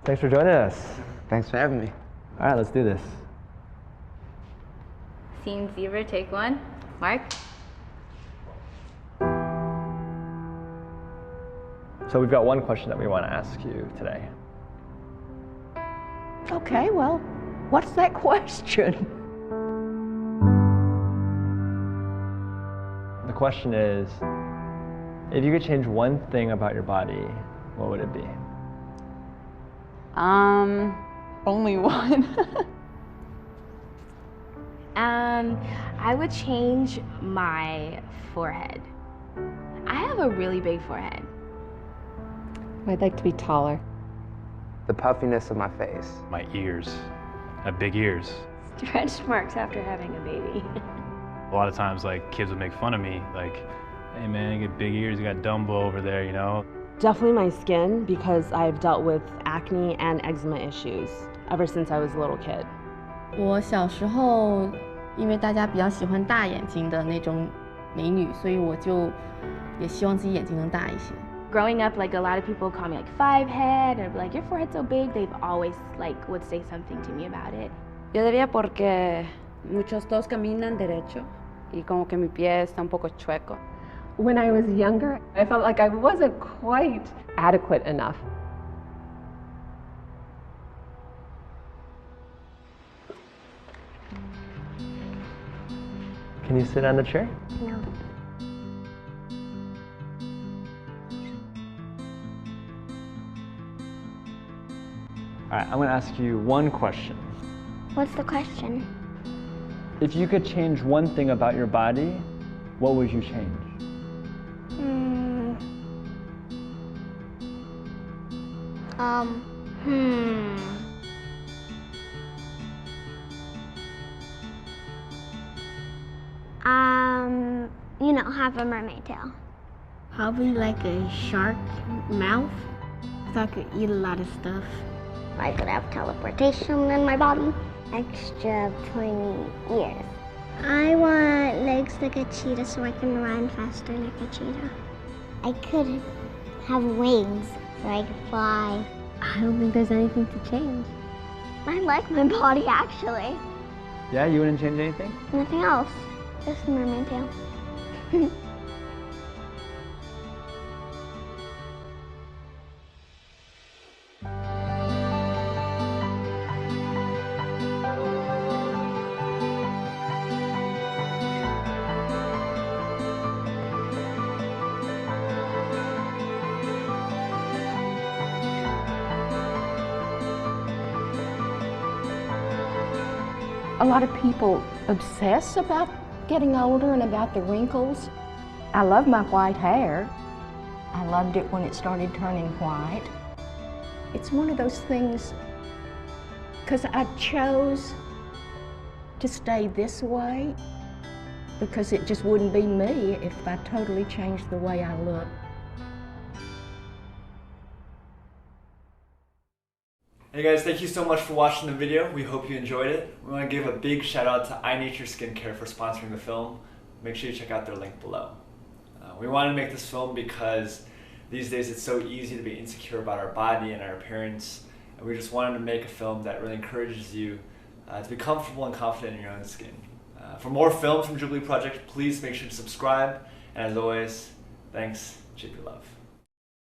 Thanks for joining us. Thanks for having me. All right, let's do this. Scene zebra, take one. Mark? So we've got one question that we want to ask you today. Okay, well, what's that question? The question is, if you could change one thing about your body, what would it be? Only one. I would change my forehead. I have a really big forehead. I'd like to be taller. The puffiness of my face. My ears. I have big ears. Stretch marks after having a baby. A lot of times, like, kids would make fun of me, like, hey man, you got big ears, you got Dumbo over there, you know? Definitely my skin, because I've dealt with acne and eczema issues ever since I was a little kid. 我小时候，因为大家比较喜欢大眼睛的那种美女，所以我就也希望自己眼睛能大一些。Growing up, like a lot of people call me like five head, or like your forehead's so big. They've always like would say something to me about it. Yo diría porque muchos todos caminan derecho y como que mi pie está un poco chueco. When I was younger, I felt like I wasn't quite adequate enough. Can you sit on the chair? No. All right, I'm going to ask you one question. What's the question? If you could change one thing about your body, what would you change? You know, have a mermaid tail. Probably like a shark mouth, so I could eat a lot of stuff. I could have teleportation in my body. Extra pointy ears. I want legs like a cheetah so I can run faster like a cheetah. I could have wings so I could fly. I don't think there's anything to change. I like my body actually. Yeah, you wouldn't change anything? Nothing else. Just a mermaid tail. A lot of people obsess about getting older and about the wrinkles. I love my white hair. I loved it when it started turning white. It's one of those things, because I chose to stay this way, because it just wouldn't be me if I totally changed the way I look. Hey guys, thank you so much for watching the video. We hope you enjoyed it. We want to give a big shout out to iNature Skincare for sponsoring the film. Make sure you check out their link below. We wanted to make this film because these days it's so easy to be insecure about our body and our appearance, and we just wanted to make a film that really encourages you to be comfortable and confident in your own skin. For more films from Jubilee Project, please make sure to subscribe, and as always, thanks, Chip your love.